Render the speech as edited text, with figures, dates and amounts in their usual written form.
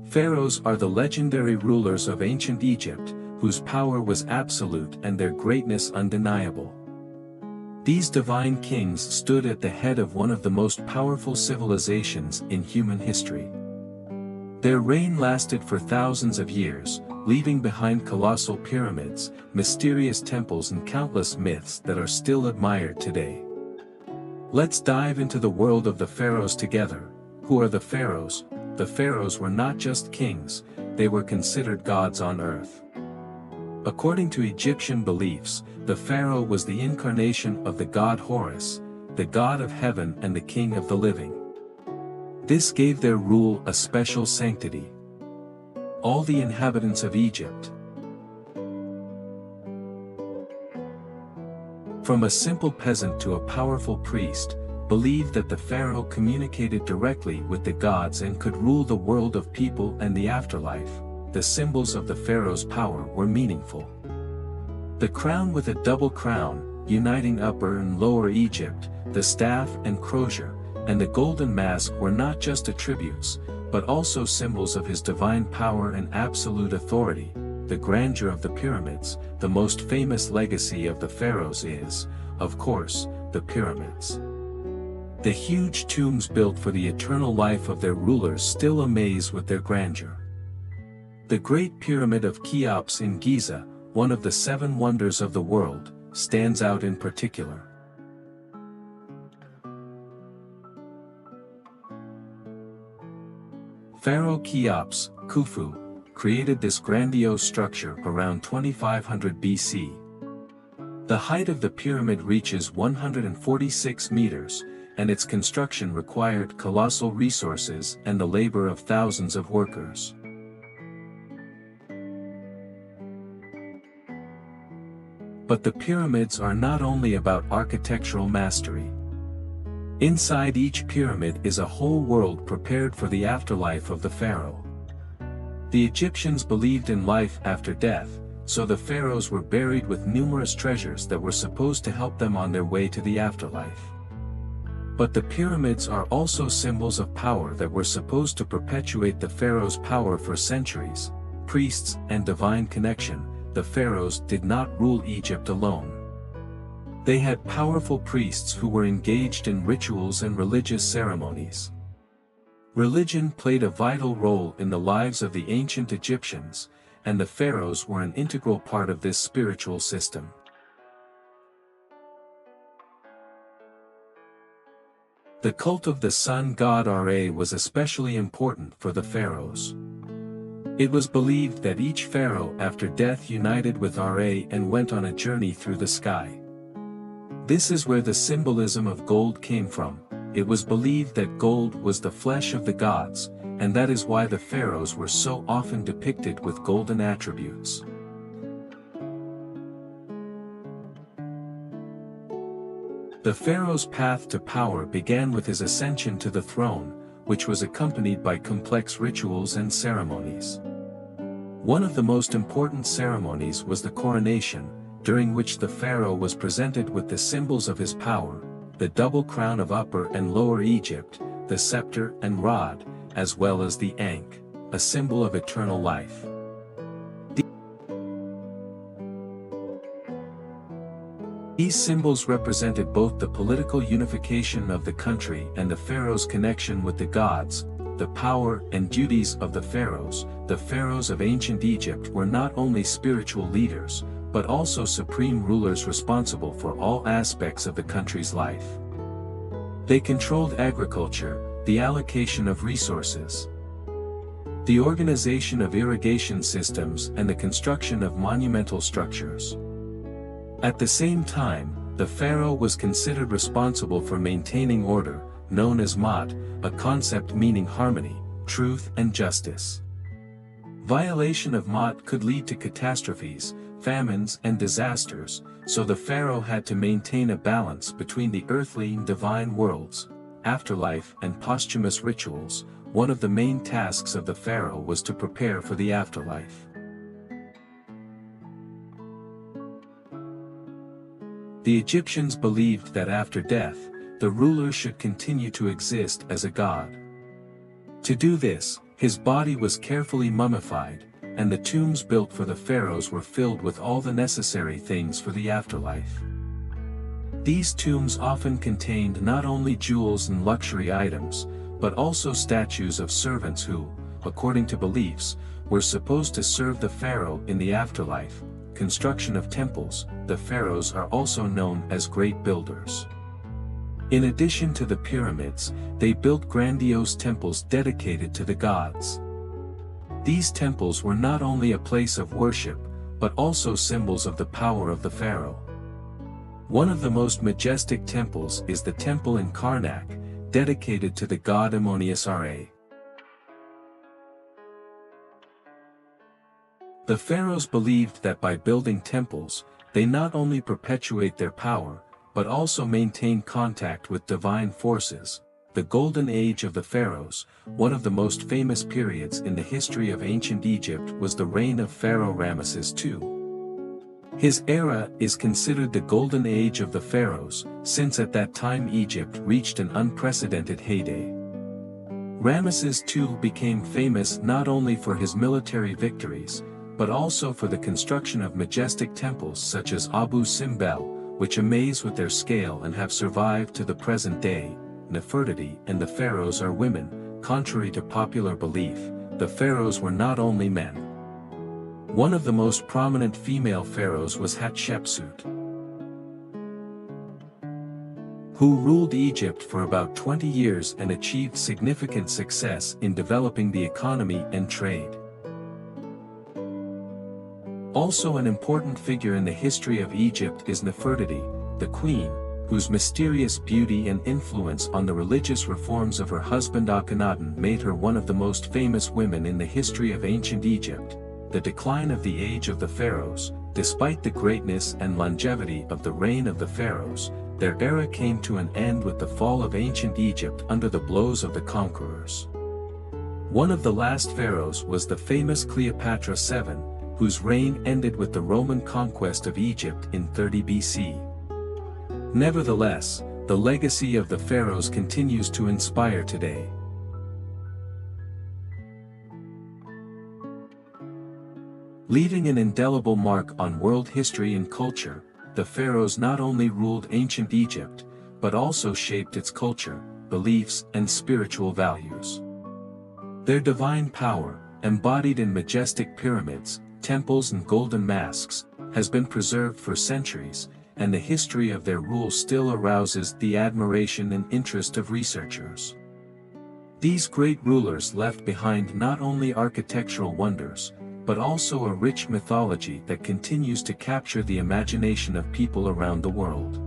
Pharaohs are the legendary rulers of ancient Egypt, whose power was absolute and their greatness undeniable. These divine kings stood at the head of one of the most powerful civilizations in human history. Their reign lasted for thousands of years, leaving behind colossal pyramids, mysterious temples and countless myths that are still admired today. Let's dive into the world of the pharaohs together. Who are the pharaohs? The pharaohs were not just kings, they were considered gods on earth. According to Egyptian beliefs, the pharaoh was the incarnation of the god Horus, the god of heaven and the king of the living. This gave their rule a special sanctity. All the inhabitants of Egypt, from a simple peasant to a powerful priest, believed that the pharaoh communicated directly with the gods and could rule the world of people and the afterlife. The symbols of the pharaoh's power were meaningful. The crown with a double crown, uniting Upper and Lower Egypt, the staff and crosier, and the golden mask were not just attributes, but also symbols of his divine power and absolute authority. The grandeur of the pyramids, the most famous legacy of the pharaohs is, of course, the pyramids. The huge tombs built for the eternal life of their rulers still amaze with their grandeur. The Great Pyramid of Cheops in Giza, one of the 7 wonders of the world, stands out in particular. Pharaoh Cheops, Khufu, created this grandiose structure around 2500 BC. The height of the pyramid reaches 146 meters, and its construction required colossal resources and the labor of thousands of workers. But the pyramids are not only about architectural mastery. Inside each pyramid is a whole world prepared for the afterlife of the pharaoh. The Egyptians believed in life after death, so the pharaohs were buried with numerous treasures that were supposed to help them on their way to the afterlife. But the pyramids are also symbols of power that were supposed to perpetuate the pharaoh's power for centuries. Priests and divine connection. The pharaohs did not rule Egypt alone. They had powerful priests who were engaged in rituals and religious ceremonies. Religion played a vital role in the lives of the ancient Egyptians, and the pharaohs were an integral part of this spiritual system. The cult of the sun god Ra was especially important for the pharaohs. It was believed that each pharaoh after death united with Ra and went on a journey through the sky. This is where the symbolism of gold came from. It was believed that gold was the flesh of the gods, and that is why the pharaohs were so often depicted with golden attributes. The pharaoh's path to power began with his ascension to the throne, which was accompanied by complex rituals and ceremonies. One of the most important ceremonies was the coronation, during which the pharaoh was presented with the symbols of his power, the double crown of Upper and Lower Egypt, the scepter and rod, as well as the ankh, a symbol of eternal life. These symbols represented both the political unification of the country and the pharaoh's connection with the gods. The power and duties of the pharaohs of ancient Egypt were not only spiritual leaders, but also supreme rulers responsible for all aspects of the country's life. They controlled agriculture, the allocation of resources, the organization of irrigation systems and the construction of monumental structures. At the same time, the pharaoh was considered responsible for maintaining order, known as Ma'at, a concept meaning harmony, truth and justice. Violation of Ma'at could lead to catastrophes, famines and disasters, so the pharaoh had to maintain a balance between the earthly and divine worlds, afterlife and posthumous rituals. One of the main tasks of the pharaoh was to prepare for the afterlife. The Egyptians believed that after death, the ruler should continue to exist as a god. To do this, His body was carefully mummified, and the tombs built for the pharaohs were filled with all the necessary things for the afterlife. These tombs often contained not only jewels and luxury items, but also statues of servants who, according to beliefs, were supposed to serve the pharaoh in the afterlife. Construction of temples. The pharaohs are also known as great builders. In addition to the pyramids, they built grandiose temples dedicated to the gods. These temples were not only a place of worship, but also symbols of the power of the pharaoh. One of the most majestic temples is the temple in Karnak, dedicated to the god Ammonius Ra. The pharaohs believed that by building temples, they not only perpetuate their power, but also maintain contact with divine forces. The Golden Age of the Pharaohs, one of the most famous periods in the history of ancient Egypt, was the reign of Pharaoh Ramesses II. His era is considered the Golden Age of the Pharaohs, since at that time Egypt reached an unprecedented heyday. Ramesses II became famous not only for his military victories, but also for the construction of majestic temples such as Abu Simbel, which amaze with their scale and have survived to the present day. Nefertiti and the pharaohs are women. Contrary to popular belief, the pharaohs were not only men. One of the most prominent female pharaohs was Hatshepsut, who ruled Egypt for about 20 years and achieved significant success in developing the economy and trade. Also an important figure in the history of Egypt is Nefertiti, the queen, whose mysterious beauty and influence on the religious reforms of her husband Akhenaten made her one of the most famous women in the history of ancient Egypt. The decline of the age of the pharaohs. Despite the greatness and longevity of the reign of the pharaohs, their era came to an end with the fall of ancient Egypt under the blows of the conquerors. One of the last pharaohs was the famous Cleopatra VII, whose reign ended with the Roman conquest of Egypt in 30 BC. Nevertheless, the legacy of the pharaohs continues to inspire today. Leaving an indelible mark on world history and culture, the pharaohs not only ruled ancient Egypt, but also shaped its culture, beliefs, and spiritual values. Their divine power, embodied in majestic pyramids, temples and golden masks, has been preserved for centuries, and the history of their rule still arouses the admiration and interest of researchers. These great rulers left behind not only architectural wonders, but also a rich mythology that continues to capture the imagination of people around the world.